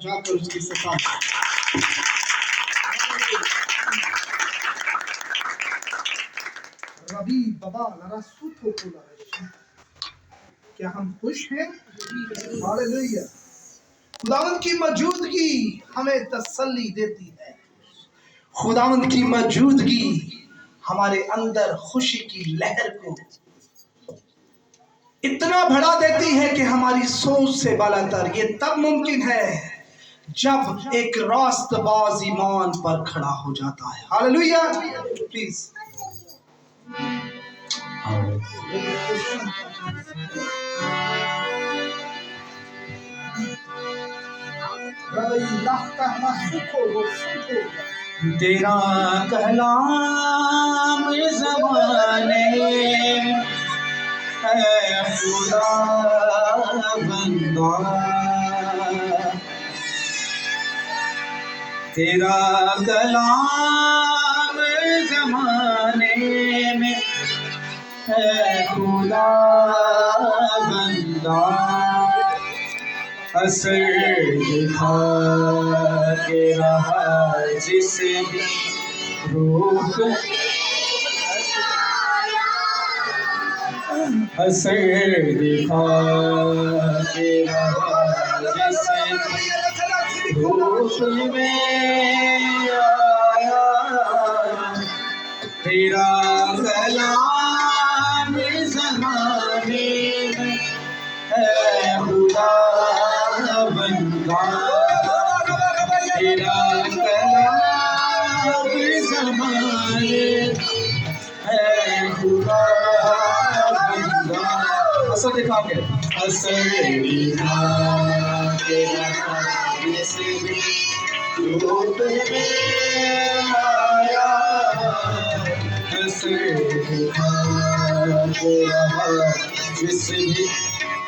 جا کر اس کی صفات ربی بابا لرا سوتو کو لرا. کیا ہم خوش ہیں؟ ہاللیلویہ. خداوند کی موجودگی ہمیں تسلی دیتی ہے. خداوند کی موجودگی ہمارے اندر خوشی کی لہر کو اتنا بڑھا دیتی ہے کہ ہماری سوچ سے بالا تر. یہ تب ممکن ہے جب ایک راست باز ایمان پر کھڑا ہو جاتا ہے. ہاللیلویہ. پلیز تیرا کلام زمانے اے خدا بندہ، تیرا کلام زمانے میں اے خدا بندہ، اثر دکھا کے رہا جس بھی روح، اثر دکھا کے رہا جس بھی روح میں آیا. تیرا کلام زمانے میں اے خدا بندہ، تیرا کلام زمانے اے خدا بندہ، اثر دکھا کے، اثر دکھا کے رہا جس بھی روح میں آیا. اثر دکھا کے رہا جس بھی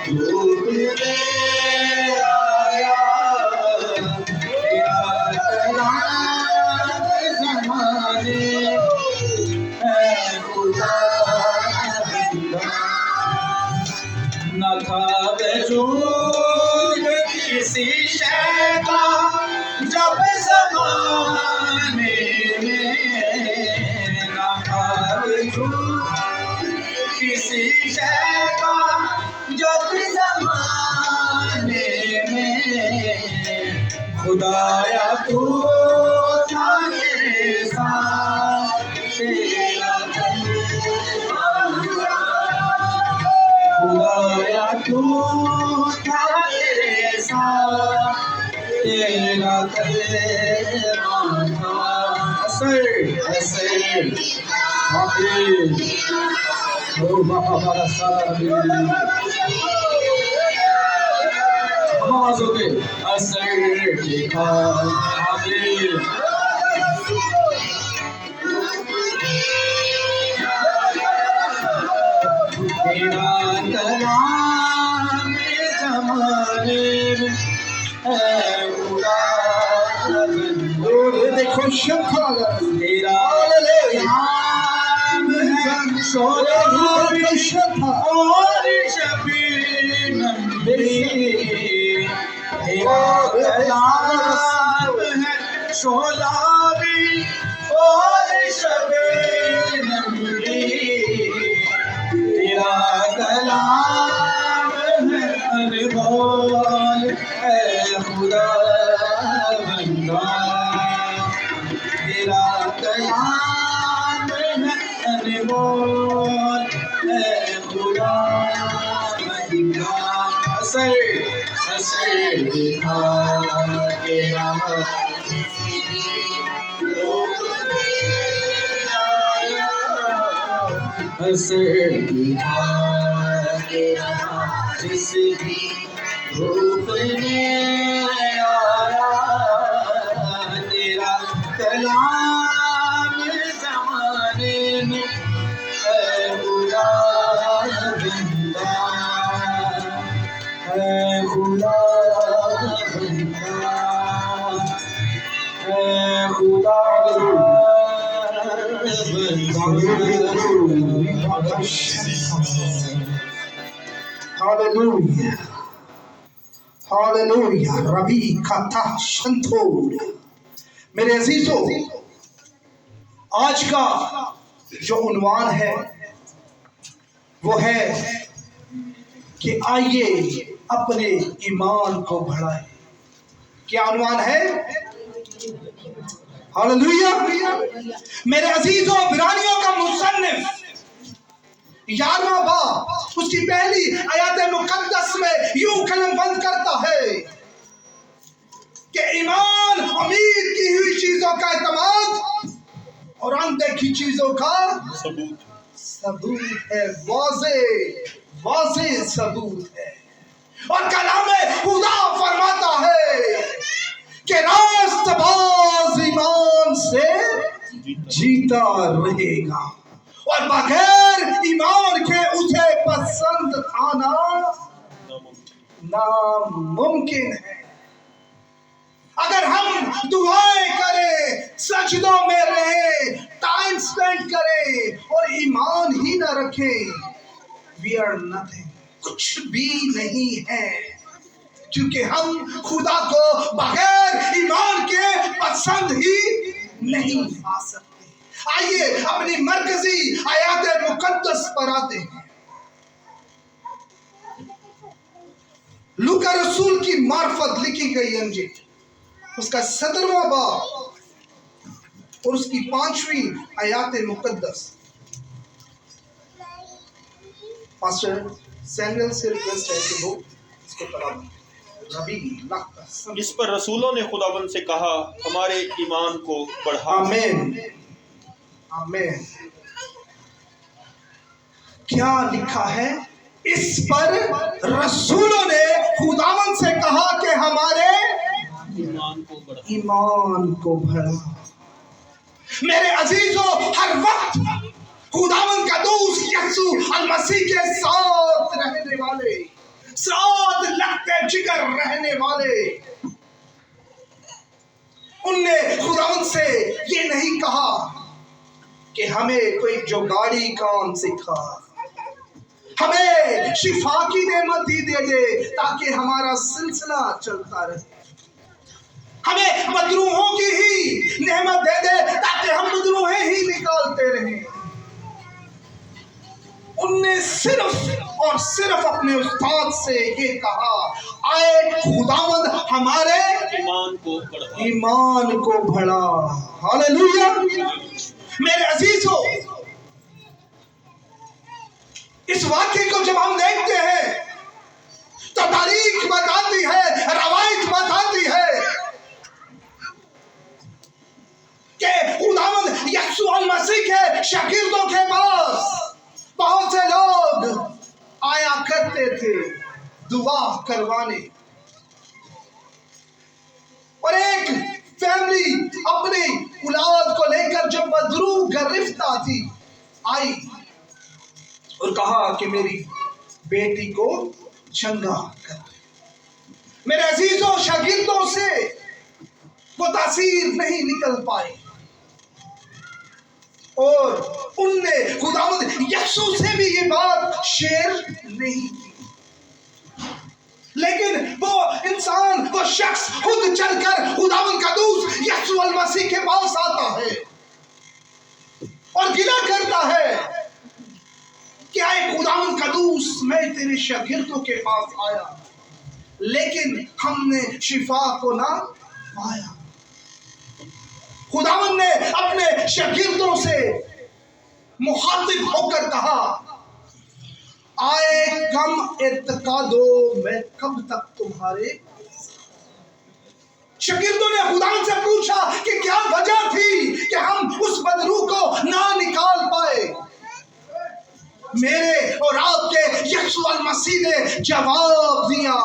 روح میں آیا. تیرا کلام زمانے اے خدا بندہ، نہ تھا وجود کسی شے کا جب زمانے میں، نہ تھا وجود کسی شے کا جب زمانے میں، خدایا تو تھا میرے ساتھ، تیرا خدایا تو تھا میرے ساتھ، تیرا کلام تھا. اثر اثر آمین. او بابا بارا سارا آواز ہوتے اثر دکھا. آمین. تیرا کلام زمانے میں اے خدا بندہ، دیکھو شفا تیرا کلام ہے شعلہ شفا اور شبی نبی. تیرا کلام ہے شعلہ بھی اور شبی نبی. تیرا کلام ہے انمول اے خدا بندہ، تیرا کلام ہے انمول اے خدا بندہ. اثر اثر دکھا کے رہا اثر دکھا کے رہا جس بھی روح میں آیا. تیرا کلام زمانے میں اے خدا بندہ، اے خدا بندہ، اے خدا ہاللیلویہ हालेलुया रबी कथा संतोरिया। मेरे अजीजों, आज का जो उन्वान है वो है कि आइए अपने ईमान को बढ़ाएं। क्या उन्वान है? हालेलुया। मेरे अजीजों, इब्रानियों का मुसन्निफ 11वां बाब उसकी पहली आयत मुकद्दस में यूं कलमबंद करता है कि ईमान उम्मीद की हुई चीजों का एतमाद और अनदेखी चीजों का सबूत है। वाज़े सबूत है। और कलामे खुदा फरमाता है कि रास्तबाज ईमान से जीता रहेगा और बगैर ईमान के उसे पसंद आना नामुमकिन है। अगर हम दुआएं करें, सजदों में रहें, टाइम स्पेंड करें और ईमान ही ना रखें, we are nothing, कुछ भी नहीं है, क्योंकि हम खुदा को बगैर ईमान के पसंद ही नहीं आ सकते। आइए अपनी मरकजी आयत मुकद्दस पर आते हैं। लूका रसूल की मार्फत लिखी गई अंजील, उसका 17वां बाब और उसकी 5वीं आयत मुकद्दस। पास्टर सैमुअल से रिक्वेस्ट है कि वो इसको पढ़ा दें। इस पर रसूलों ने खुदावंद से कहा, हमारे ईमान को बढ़ा। आमीन आमीन। क्या लिखा है? इस पर रसूलों ने खुदावंद से कहा कि हमारे ईमान को बढ़ा। मेरे अजीजों, हर वक्त खुदावंद का दोस्त यीशु अल मसीह के साथ रहने वाले, साथ लगते जिगर रहने वाले, उनने खुदावंद से ये नहीं कहा कि हमें कोई जुगाड़ी काम सिखा, हमें शिफा की नेमत ही दे दे ताकि हमारा सिलसिला चलता रहे, हमें मदरूहों की ही नेमत दे दे ताकि हम मदरूहें ही निकालते रहें। उनने सिर्फ और सिर्फ अपने उस्ताद से ये कहा, आए खुदावंद हमारे ईमान को बढ़ा। हालेलुया। मेरे अजीजों, इस वाक्य को जब हम देखते हैं तो तारीख बताती है, रवायत बताती है कि खुदावंद यीशु अल मसीह के शागिर्दों के पास बहुत से लोग आया करते थे दुआ करवाने, और एक फैमिली अपनी औलाद को लेकर जब बदरू गरिफ्ता थी आई और कहा कि मेरी बेटी को चंगा कर। मेरे अजीजों, शागिर्दों से वो तासीर नहीं निकल पाई और उनने खुदावंद यीशु से भी ये बात शेयर नहीं की, लेकिन वो इंसान, वो शख्स खुद चलकर खुदावंद का दूत यीशु अल मसीह के पास आता है और गिला करता है कि आए खुदावंद का दूत, मैं तेरे शागिर्दों के पास आया लेकिन हमने शिफा को ना पाया। खुदावंद ने अपने शागिर्दों से मुखातिब होकर कहा, आए कम एतकादो, मैं कब तक तुम्हारे। शागिर्दों ने खुदावंद से पूछा कि क्या वजह थी कि हम उस बदरू को ना निकाल पाए। मेरे और आपके यीशु अल मसीह ने जवाब दिया,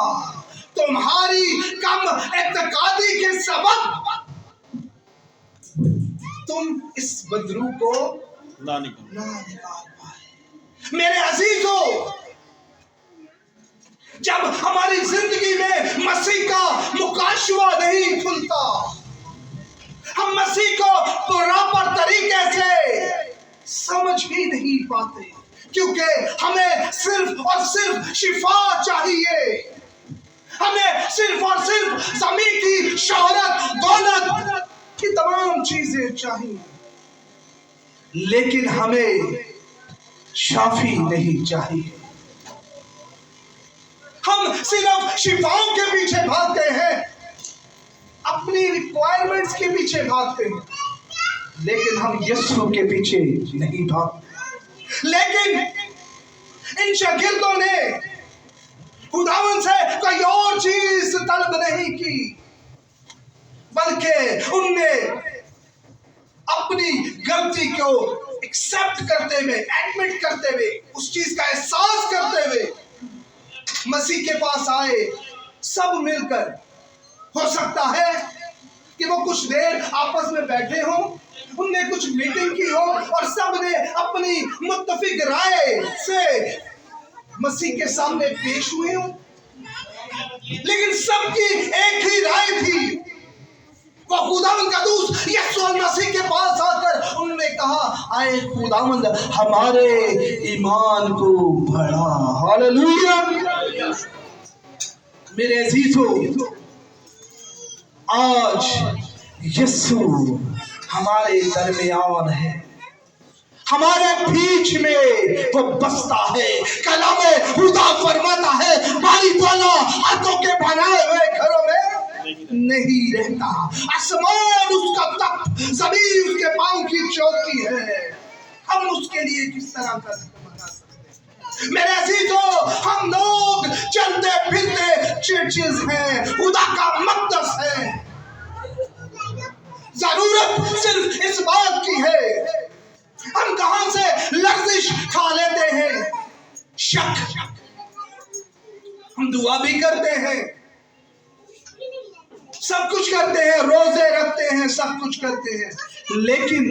तुम्हारी कम एतकादी के सबब तुम इस बदरू को ना निकाल पाए। मेरे अजीजों, जब हमारी जिंदगी में मसीह का मुकाशवा नहीं खुलता, हम मसीह को प्रॉपर तरीके से समझ ही नहीं पाते, क्योंकि हमें सिर्फ और सिर्फ शिफा चाहिए, हमें सिर्फ और सिर्फ ज़मीन की शोहरत, दौलत की तमाम चीजें चाहिए, लेकिन हमें शाफी नहीं चाहिए। हम सिर्फ शिफाओं के पीछे भागते हैं, अपनी रिक्वायरमेंट्स के पीछे भागते हैं, लेकिन हम यीशु के पीछे नहीं भागते। लेकिन इन शागिर्दों ने खुदावन से कोई और चीज तलब नहीं की, बल्कि उनने अपनी गलती को एक्सेप्ट करते हुए, एडमिट करते हुए, उस चीज का एहसास करते हुए मसीह के पास आए, सब मिलकर। हो सकता है कि वो कुछ देर आपस में बैठे हों, उनने कुछ मीटिंग की हो और सब ने अपनी मुत्तफिक राय से मसीह के सामने पेश हुए हों, लेकिन सबकी एक ही राय थी। वो खुदावंद का दूत यीशु मसीह के पास आकर उन्होंने कहा, आए खुदावंद हमारे ईमान को बढ़ा। हालेलुया। मेरे अजीजों, आज यीशु हमारे दरमियान है, हमारे बीच में वो बसता है। कलामे खुदा फरमाता है, बारी वाला हाथों के बनाए हुए घरों में नहीं रहता। आसमान उसका तख्त, जमीन उसके पांव की चौकी है। हम उसके लिए किस तरह का बना सकते हैं? मेरे अजीजों, हम लोग चलते फिरते चर्चेस हैं, खुदा का मक़दस है। जरूरत सिर्फ इस बात की है, हम कहां से लर्जिश खा लेते हैं, शक। हम दुआ भी करते हैं, सब कुछ करते हैं, रोजे रखते हैं, सब कुछ करते हैं, लेकिन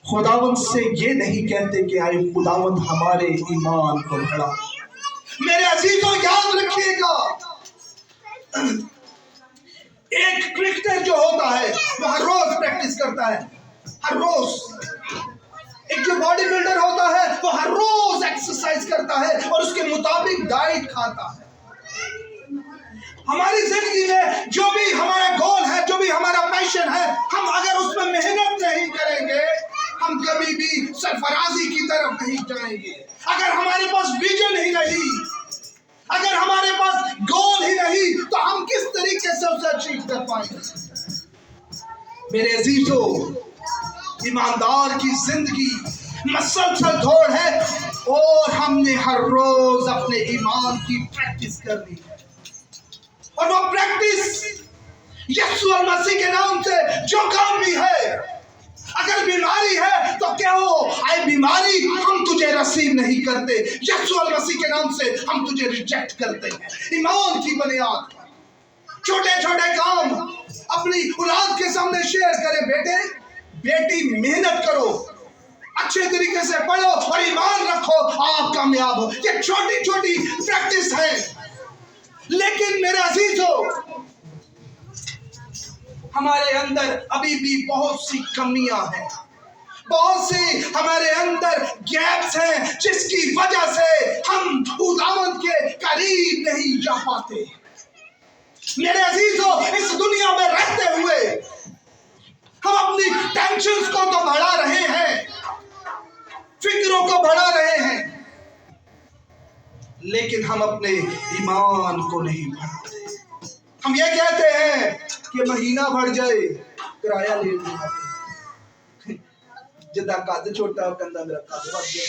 खुदावंद से ये नहीं कहते कि आए खुदावंद हमारे ईमान को बढ़ा। मेरे अजीजों, याद रखिएगा, एक क्रिकेटर जो होता है वो हर रोज प्रैक्टिस करता है, हर रोज। एक जो बॉडी बिल्डर होता है वो हर रोज एक्सरसाइज करता है और उसके मुताबिक डाइट खाता है। हमारी जिंदगी में जो भी हमारा गोल है, जो भी हमारा पैशन है, हम अगर उसमें मेहनत नहीं करेंगे, हम कभी भी सरफराजी की तरफ नहीं जाएंगे। अगर हमारे पास विजन ही नहीं, अगर हमारे पास गोल ही नहीं, तो हम किस तरीके से उसे अचीव कर पाएंगे? मेरे अजीजों, ईमानदार की जिंदगी मसलसल दौड़ है और हमने हर रोज अपने ईमान की प्रैक्टिस करनी है। और वो प्रैक्टिस यीशु मसीह के नाम से जो काम भी है। अगर बीमारी है तो कहो, आए बीमारी, हम तुझे रिसीव नहीं करते, यीशु मसीह के नाम से हम तुझे रिजेक्ट करते हैं। ईमान की बुनियाद, छोटे छोटे काम अपनी औलाद के सामने शेयर करें। बेटे बेटी, मेहनत करो, अच्छे तरीके से पढ़ो और ईमान रखो, आप कामयाब हो। ये छोटी छोटी प्रैक्टिस है, लेकिन मेरे अजीजों, हमारे अंदर अभी भी बहुत सी कमियां हैं, बहुत सी हमारे अंदर गैप्स हैं, जिसकी वजह से हम खुदावंद के करीब नहीं जा पाते। मेरे अजीजों, इस दुनिया में रहते हुए हम अपनी टेंशन्स को तो बढ़ा रहे हैं, फिक्रों को बढ़ा रहे हैं, लेकिन हम अपने ईमान को नहीं बढ़ाते। हम ये कहते हैं कि महीना बढ़ जाए, किराया ले लिया, जिदा कद छोटा कंधा मेरा कद बढ़ गया।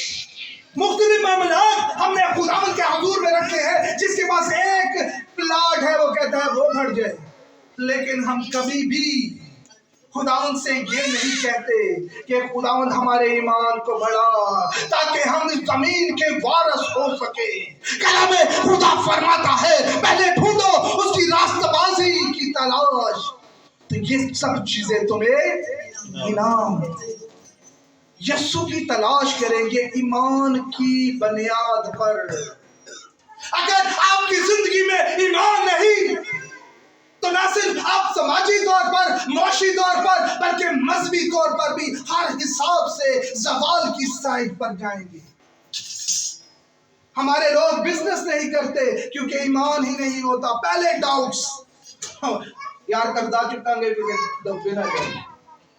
मुख्तलिफ मामलात हमने खुदावंद के हुजूर में रखे हैं। जिसके पास एक प्लाट है वो कहता है वो बढ़ जाए, लेकिन हम कभी भी खुदावंद से ये नहीं कहते कि खुदावंद हमारे ईमान को बढ़ा ताकि हम इस जमीन के वारिस हो सके। कलाम में खुदा फरमाता है, पहले ढूंढो उसकी रास्तबाजी की तलाश, तो ये सब चीजें तुम्हें इनाम। यीशु की तलाश करेंगे ईमान की बुनियाद पर। अगर आपकी जिंदगी में ईमान नहीं, तो ना सिर्फ आप समाजी तौर पर, मुआशी तौर पर, बल्कि मजहबी तौर पर भी हर हिसाब से ज़वाल की साइड पर जाएंगे। ہمارے لوگ بزنس نہیں کرتے کیونکہ ایمان ہی نہیں ہوتا. پہلے ڈاؤٹس. یار قرضہ چکا گے ڈوبے نہ جائے,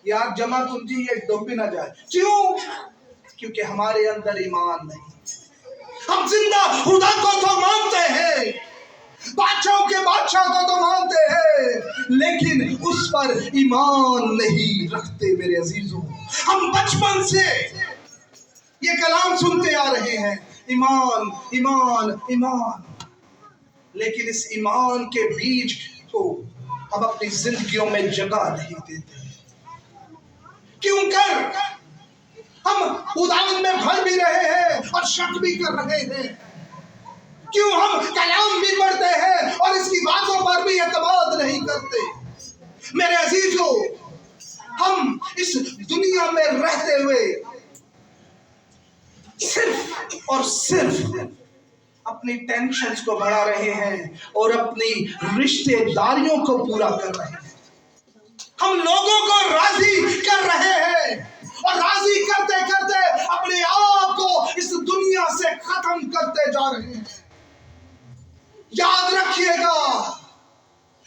یار جمع کنجی یہ ڈوبے نہ جائے. کیوں؟ کیونکہ ہمارے اندر ایمان نہیں. ہم زندہ خدا کو تو مانتے ہیں, بادشاہوں کے بادشاہ کو تو مانتے ہیں, لیکن اس پر ایمان نہیں رکھتے. میرے عزیزوں, ہم بچپن سے یہ کلام سنتے آ رہے ہیں, ایمان ایمان ایمان, لیکن اس ایمان کے بیج کو ہم اپنی زندگیوں میں جگہ نہیں دیتے. کیوں کر ہم خداوند میں بھر بھی رہے ہیں اور شک بھی کر رہے ہیں. کیوں ہم کلام بھی پڑھتے ہیں اور اس کی باتوں پر بھی اعتماد نہیں کرتے. میرے عزیزو, ہم اس دنیا میں رہتے ہوئے صرف اور صرف اپنی ٹینشنز کو بڑھا رہے ہیں اور اپنی رشتے داریوں کو پورا کر رہے ہیں. ہم لوگوں کو راضی کر رہے ہیں اور راضی کرتے کرتے اپنے آپ کو اس دنیا سے ختم کرتے جا رہے ہیں. یاد رکھیے گا,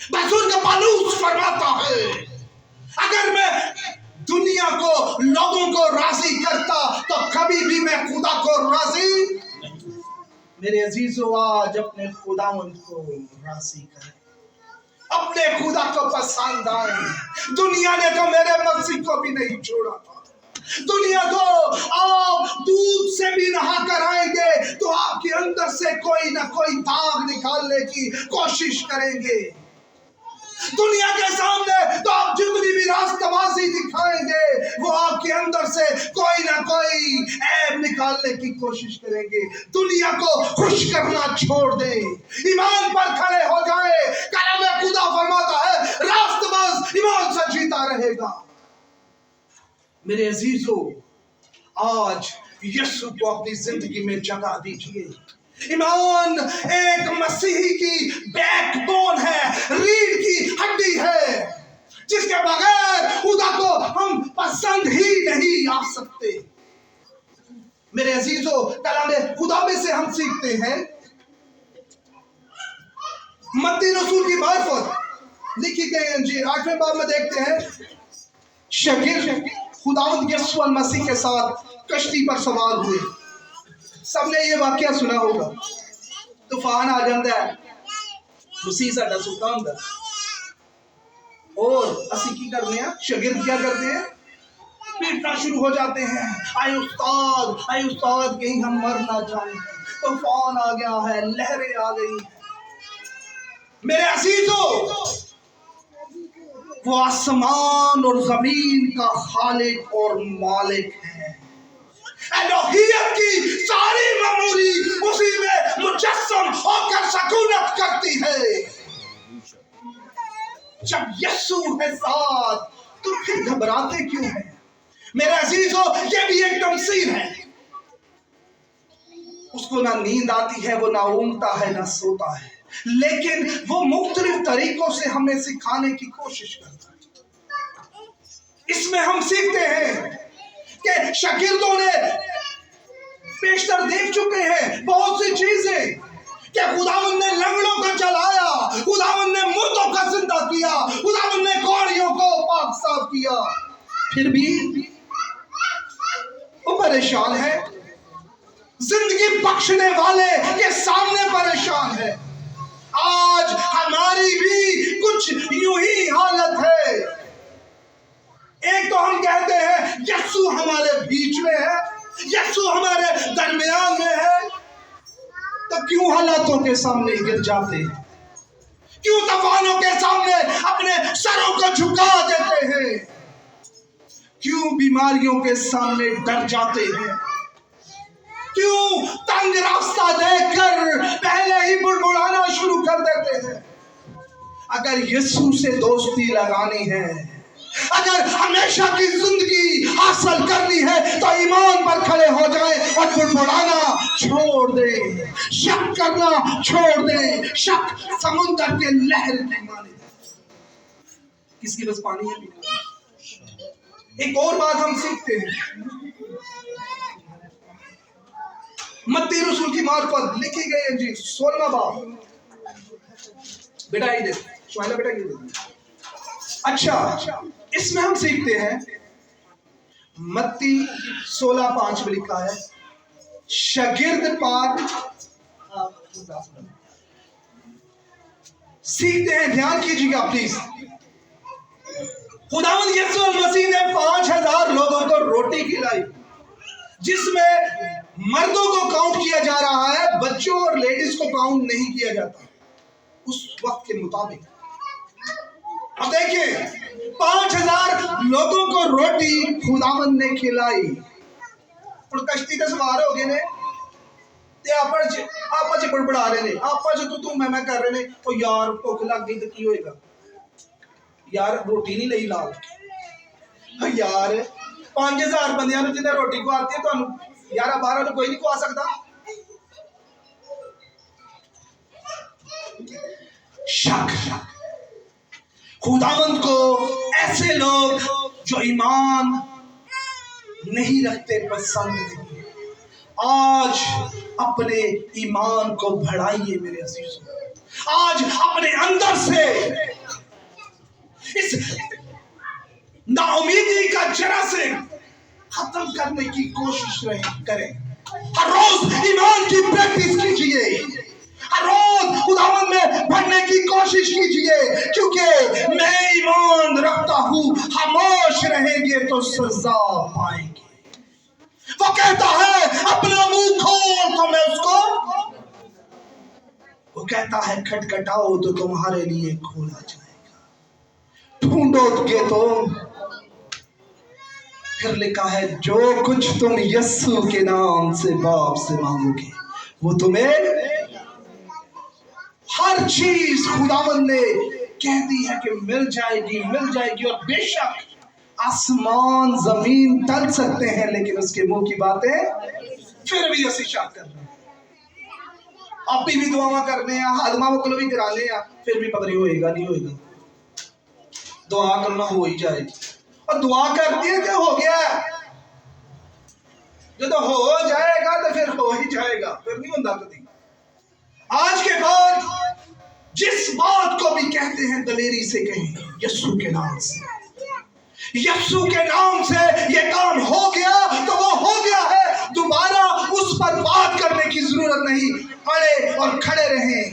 بزرگ پالوس فرماتا ہے, اگر میں دنیا کو لوگوں کو راضی کرتا تو کبھی بھی میں خدا کو راضی. میرے عزیزو, آج اپنے خداوند کو راضی کریں, اپنے خدا کو پسند آئیں. دنیا نے تو میرے مسیح کو بھی نہیں چھوڑا تھا. دنیا کو آپ دودھ سے بھی نہا کر آئیں گے تو آپ کے اندر سے کوئی نہ کوئی داغ نکالنے کی کوشش کریں گے. دنیا کے سامنے تو آپ جتنی بھی راستہ بازی دکھائیں گے وہ آپ کے اندر سے کوئی نہ کوئی عیب نکالنے کی کوشش کریں گے. دنیا کو خوش کرنا چھوڑ دیں, ایمان پر کھڑے ہو جائیں. کلام خدا فرماتا ہے راست باز ایمان سے جیتا رہے گا. میرے عزیزو, آج یسوع کو اپنی زندگی میں جگہ دیجیے. ایمان ایک مسیحی کی بیک بون ہے, ریڑھ کی ہڈی ہے, جس کے بغیر خدا کو ہم پسند ہی نہیں آ سکتے. میرے عزیزو, کلام خدا میں سے ہم سیکھتے ہیں, متی رسول کی معرفت لکھی گئی انجیل 8ویں باب میں دیکھتے ہیں, شاگرد خداوند یسوع مسیح کے ساتھ کشتی پر سوار ہوئے. سب نے یہ واقعہ سنا ہوگا. طوفان آ جاتا ہے, مسیح ساڈا ستا ہوندا, اور اسی کی کرنے ہیں, شاگرد کیا کرتے ہیں, پیٹنا شروع ہو جاتے ہیں. اے استاد کہیں ہم مر نہ جائیں, طوفان آ گیا ہے, لہریں آ گئی ہیں. میرے عزیزو, وہ آسمان اور زمین کا خالق اور مالک ہے. الوہیت کی ساری معموری اسی میں مجسم ہو کر سکونت کرتی ہے. جب یسوع ہے ساتھ تو پھر گھبراتے کیوں ہیں؟ میرے عزیزو, یہ بھی ایک تمثیل ہے. اس کو نہ نیند آتی ہے, وہ نہ اونگتا ہے نہ سوتا ہے, لیکن وہ مختلف طریقوں سے ہمیں سکھانے کی کوشش کرتا ہے. اس میں ہم سیکھتے ہیں کہ شاگردوں نے بیشتر دیکھ چکے ہیں بہت سی چیزیں, کہ خداوند نے لنگڑوں کو چلایا, خداوند نے مردوں کو زندہ کیا, خداوند نے کوڑیوں کو پاک صاف کیا, پھر بھی وہ پریشان ہے. زندگی بخشنے والے کے سامنے پریشان ہے. آج ہماری بھی کچھ یوں ہی حالت ہے. ایک تو ہم کہتے ہیں یسوع ہمارے بیچ میں ہے, یسوع ہمارے درمیان میں ہے, تو کیوں حالاتوں کے سامنے گر جاتے ہیں؟ کیوں طوفانوں کے سامنے اپنے سروں کو جھکا دیتے ہیں؟ کیوں بیماریوں کے سامنے ڈر جاتے ہیں؟ کیوں تنگ راستہ دیکھ کر پہلے ہی بڑبڑانا شروع کر دیتے ہیں؟ اگر یسوع سے دوستی لگانی ہے, اگر ہمیشہ کی زندگی حاصل کرنی ہے, تو ایمان پر کھڑے ہو جائیں اور بڑبڑانا چھوڑ دیں, شک کرنا چھوڑ دیں. شک سمندر کے لہر کی مانے. کس کی بس پانی ہے پینا. ایک اور بات ہم سیکھتے ہیں, मत्ती रसूल की मार्फत लिखी गई इंजील 16वां बाब। बेटा ये देख सुहाइला, बेटा ये देख। अच्छा, इसमें हम सीखते हैं, मत्ती 16:5 में लिखा है, शागिर्द पाक सीखते हैं, ध्यान कीजिएगा प्लीज। खुदावंद यीशु मसीह ने 5000 लोगों को रोटी खिलाई, जिसमें मर्दों को काउंट किया जा रहा है, बच्चों और लेडीज को काउंट नहीं किया जाता उस वक्त के मुताबिक। अब देखिए 5000 लोगों को रोटी खुदावंद ने खिलाई, और कश्ती ते सवार हो गए ने ते आपस च बड़बड़ा रहे ने, आपस च तू मैं कर रहे ने, ओ यार भुख लग गई तो की होएगा, यार रोटी नहीं लई लाल, यार 5000 बंदियां नूं जिन्हें रोटी खवाती है, तुहानूं 11-12 नूं कोई नहीं खवा सकता। शक, खुदावंद को ऐसे लोग जो ईमान नहीं रखते पसंद नहीं। आज अपने ईमान को बढ़ाइए मेरे अजीजों, आज अपने अंदर से इस नाउमीदी का जरा से खत्म करने की कोशिश करें। हर रोज ईमान की प्रैक्टिस कीजिए, हर रोज खुदावंद में बढ़ने की कोशिश कीजिए, क्योंकि मैं ईमान रखता हूं, खामोश रहेंगे तो सजा पाएंगे। वो कहता है अपना मुंह खोल तो मैं उसको, वो कहता है खटखटाओ तो तुम्हारे लिए खोला जाएगा, ढूंढोगे तो। फिर लिखा है जो कुछ तुम यीशु के नाम से बाप से मांगोगे वो तुम्हें, हर चीज खुदावंद ने कह दी है कि मिल जाएगी, मिल जाएगी। और बेशक आसमान जमीन टल सकते हैं, लेकिन उसके मुंह की बातें फिर भी ਅਸੀਂ शक कर रहे हैं। आप भी दुआवां करने हैं, आदमाओं को भी कराने हैं, फिर भी पता नहीं होएगा नहीं होएगा। दुआ करना हो ही जाएगी, और दुआ करती है कि हो गया, जो तो हो जाएगा तो फिर हो ही जाएगा, फिर नहीं होता कभी। आज के बाद जिस बात को भी कहते हैं दलेरी से कहें, यीशु के नाम से, यीशु के नाम से ये काम हो गया तो वो हो गया है, दोबारा उस पर बात करने की जरूरत नहीं। पड़े और खड़े रहें,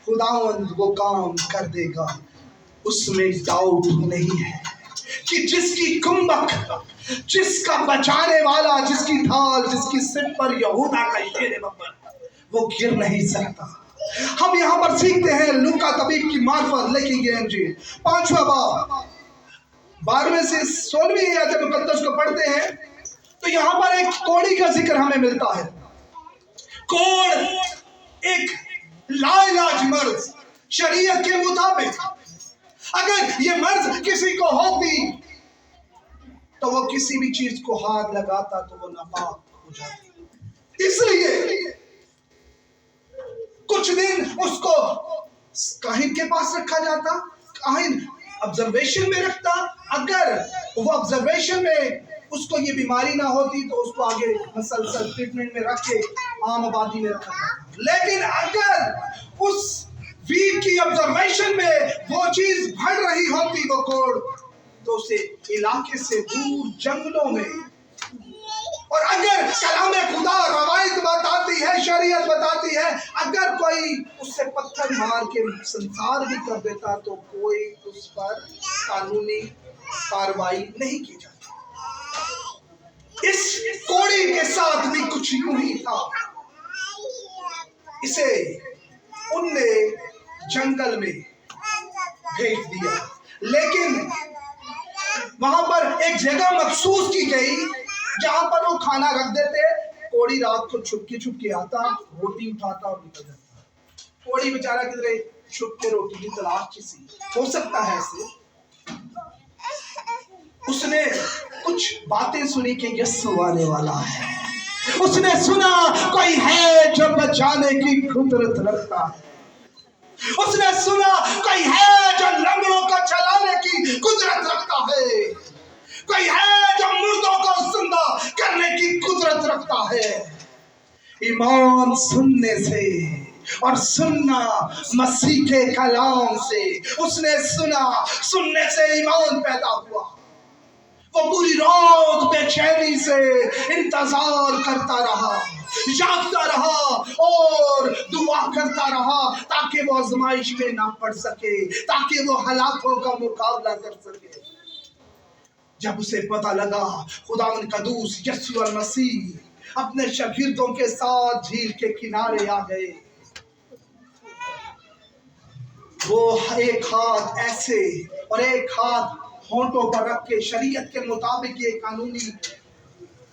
खुदावंद वो काम कर देगा, उसमें डाउट नहीं है कि जिसकी कुंभक, जिसका बचाने वाला, जिसकी ढाल, जिसकी सिर पर यहूदा का शेर बब्बर, वो गिर नहीं सकता। हम यहाँ पर सीखते हैं लूका तबीब की मार्फत लिखी गई इंजील 5वां बाब 12वें से 16वीं आयत मुकद्दस को पढ़ते हैं तो यहाँ पर एक कोड़ी का जिक्र हमें मिलता है। कोड़ एक लाइलाज मर्ज, शरीयत के मुताबिक अगर ये मर्ज किसी को होती तो वो किसी भी चीज को हाथ लगाता तो वो नापाक हो जाती, इसलिए कुछ दिन उसको काहिन के पास रखा जाता, काहिन ऑब्जर्वेशन में रखता। अगर वो ऑब्जर्वेशन में उसको ये बीमारी ना होती तो उसको आगे मसलसल ट्रीटमेंट में रख के आम आबादी में रखा जाता। लेकिन अगर उस वीक की ऑब्जर्वेशन में वो चीज बढ़ रही होती, वो कोड़, तो उसे इलाके से दूर जंगलों में, और अगर कलाम खुदा रवायत बताती है, शरीयत बताती है, अगर कोई उससे पत्थर मार के संसार भी कर देता तो कोई उस पर कानूनी कार्रवाई नहीं की जाती। इस कोड़ी के साथ भी कुछ यूं ही था। इसे उनने जंगल में भेज दिया, लेकिन वहां पर एक जगह मखसूस की गई जहां पर वो खाना रख देते। कोड़ी रात को छुपके आता, रोटी उठाता और निकल जाता। कोड़ी बेचारा किधरे छुप के रोटी की तलाश सी हो सकता है ऐसे। उसने कुछ बातें सुनी कि यीशु आने वाला है। उसने सुना कोई है जो बचाने की कुदरत रखता है। उसने सुना कोई है जो लंगड़ों को चलाने की कुदरत रखता है। कोई है जो मुर्दों को जिंदा करने की कुदरत रखता है। ईमान सुनने से और सुनना मसीह के कलाम से। उसने सुना, सुनने से ईमान पैदा हुआ। वो पूरी रात बेचैनी से इंतजार करता रहा, जागता रहा और दुआ करता रहा ताकि वो आजमाइश में ना पड़ सके, ताकि वो हालातों का मुकाबला कर सके। जब उसे पता लगा खुदावंद कदूस यीशु मसीह अपने शागिर्दों के साथ झील के किनारे आ गए, वो एक हाथ ऐसे और एक हाथ होंठों पर रख के, शरीयत के मुताबिक ये कानूनी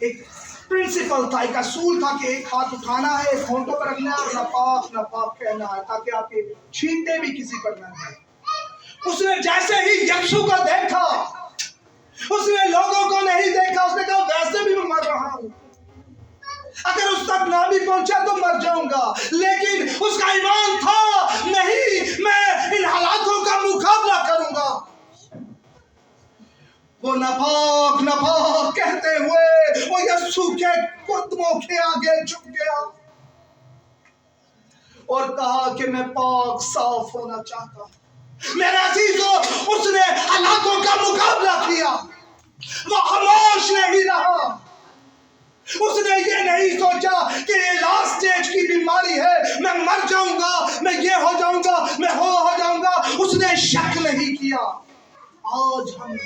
एक प्रिंसिपल था, एक असूल था कि एक हाथ उठाना है, एक होंठों पर रखना है और नापाक कहना है, ताकि आपके छींटे भी किसी पर न आए। उसने जैसे ही यीशु को देखा, उसने लोगों को नहीं देखा, उसने कहा वैसे भी मैं मर रहा हूं, अगर उस तक ना भी पहुंचा तो मर जाऊंगा। लेकिन उसका ईमान था, नहीं, मैं इन हालातों का मुकाबला करूंगा। वो नापाक नापाक कहते हुए वो यीशु के कदमों के आगे झुक गया और कहा कि मैं पाक साफ होना चाहता हूं। मेरे अजीजों, उसने हालातों का मुकाबला किया, वो खामोश नहीं रहा। उसने ये नहीं सोचा कि ये लास्ट स्टेज की बीमारी है, मैं मर जाऊंगा, मैं ये हो जाऊंगा, मैं हो जाऊंगा। उसने शक नहीं किया। आज हम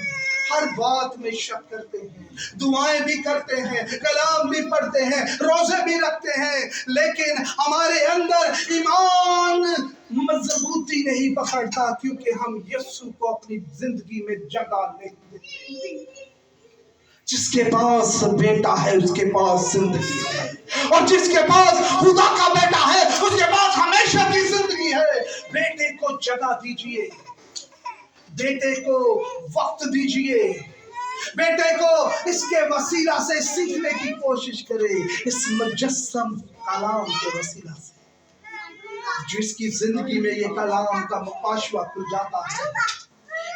हर बात में शक करते हैं, दुआएं भी करते हैं, कलाम भी पढ़ते हैं, रोजे भी रखते हैं, लेकिन हमारे अंदर ईमान मजबूती नहीं पकड़ता, क्योंकि हम यीशु को अपनी जिंदगी में जगह नहीं देते। जिसके पास बेटा है उसके पास जिंदगी है, और जिसके पास खुदा का बेटा है उसके पास हमेशा की जिंदगी है। बेटे को जगह दीजिए, बेटे को वक्त दीजिए, बेटे को इसके वसीला से सीखने की कोशिश करे, इस मुजस्सम कलाम के वसीला से, जिसकी जिंदगी में ये कलाम का मुकाशवा खुल जाता है।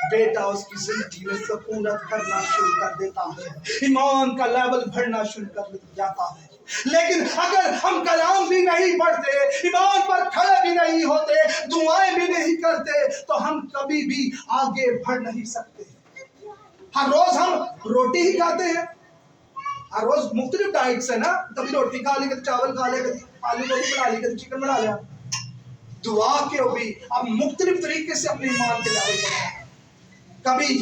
बेटा उसकी जिंदगी में सकूनत करना शुरू कर देता है, ईमान का लेवल बढ़ना शुरू कर जाता है। लेकिन अगर हम कलाम भी नहीं पढ़ते, ईमान पर खड़े भी नहीं होते, दुआएं भी नहीं करते, तो हम कभी भी आगे बढ़ नहीं सकते। हर रोज हम रोटी ही खाते हैं, हर रोज मुख्तलिफ डाइट्स है ना, कभी रोटी खा ली, कभी चावल खा लिया, कभी आलू गोभी बना ली, कभी चिकन बना लिया। दुआ के भी आप मुख्तलिफ तरीके से अपने ईमान के लेवल बढ़ाएं। कभी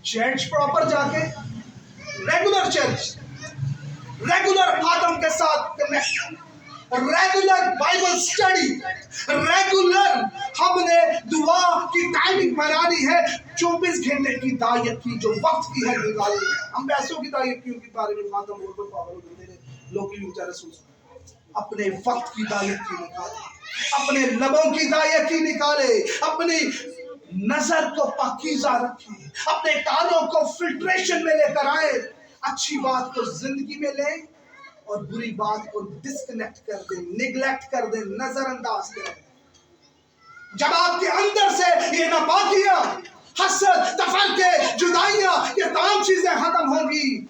चर्च प्रॉपर जाके, रेगुलर चर्च, रेगुलर आदम के साथ connection, regular Bible study, regular हमने दुआ की टाइमिंग बनानी है। 24 घंटे की दायत की जो वक्त की है निकाली। हम पैसों की दायत की उनके बारे में आदम और पागल लोग की बेचारे सोचते, अपने वक्त की दायत की निकाले, अपने लबों की दायत की निकाले, अपनी नजर को पाकीज़ा रखें, अपने कानों को फिल्ट्रेशन में लेकर आए, अच्छी बात को जिंदगी में लें और बुरी बात को डिस्कनेक्ट कर दें, निगलेक्ट कर दें, नजरअंदाज कर दें। जब आपके अंदर से ये नापाकियां, हसद, तफरके, जुदाइयां, ये तमाम चीजें खत्म होंगी,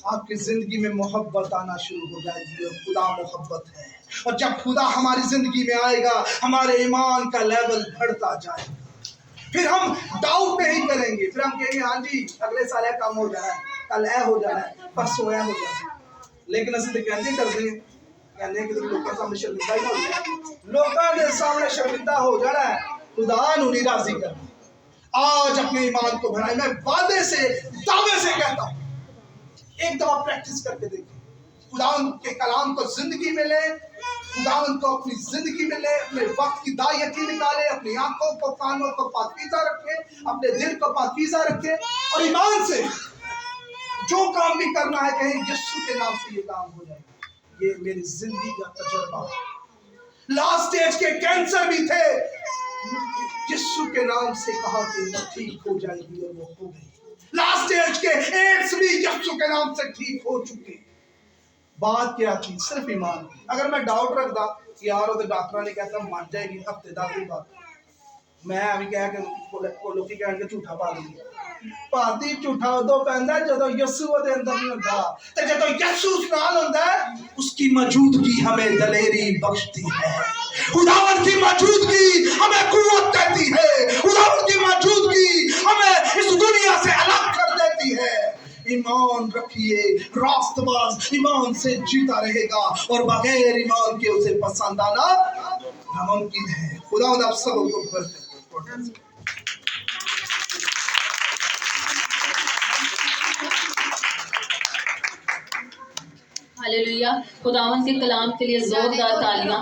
आपकी जिंदगी में मोहब्बत आना शुरू हो जाएगी। और खुदा मोहब्बत है, और जब खुदा हमारी जिंदगी में आएगा, हमारे ईमान का लेवल बढ़ता जाएगा। फिर हम डाउट नहीं करेंगे, फिर हम कहेंगे हाँ जी अगले साल यह काम हो जाना है, कल यह हो जाना है, परसों यह हो जाना है। लेकिन असं तो कहते करते हैं, कहने कि लोगों के सामने शर्मिंदा ही हो जाए, लोगों के सामने शर्मिंदा हो जाना है, खुदा नहीं राजी करना। आज अपने ईमान को बढ़ाएं। मैं वादे से, दावे से कहता हूँ, एक दफा प्रैक्टिस करके देखिए, खुदा के कलाम को जिंदगी में ले, खुदा को अपनी जिंदगी में ले, अपने वक्त की दायकी निकाले, अपनी आंखों को, कानों को पाकीज़ा रखे, अपने दिल को पाकीज़ा रखे, और ईमान से जो काम भी करना है कहीं यीशु के नाम से ये काम हो जाए। ये मेरी जिंदगी का तजुर्बा है। लास्ट स्टेज के कैंसर भी थे, यीशु के नाम से कहा कि ठीक हो जाएगी, और वो हो गई। लास्ट स्टेज के एड्स भी यीशु के नाम से ठीक हो चुके। बात क्या थी? सिर्फ ईमान। अगर मैं डाउट रखता कि यार वो डॉक्टर ने कहता मान जाएगी हफ्ते 10 दिन बाद, मैं अभी कह के लोग कह के झूठा पा दूंगा, ਭਾਂਤੀ ਝੂਠਾ ਉਦੋਂ ਪੈਂਦਾ ਜਦੋਂ ਯਿਸੂ ਉਹਦੇ ਅੰਦਰ ਨਹੀਂ ਹੁੰਦਾ ਤੇ ਜਦੋਂ ਯਿਸੂ ਉਸ ਨਾਲ ਹੁੰਦਾ उसकी मौजूदगी हमें दलेरी बख्शती है खुदावंद की मौजूदगी हमें कुव्वत देती है खुदावंद की मौजूदगी हमें इस दुनिया से अलग कर देती है ईमान रखिए रास्तबाज ईमान से जीता रहेगा और बगैर ईमान के उसे पसंद आना नामुमकिन है खुदावंद आप सबको बरकत दे हालेलुया। खुदावंद के कलाम के लिए जोरदार तालियां।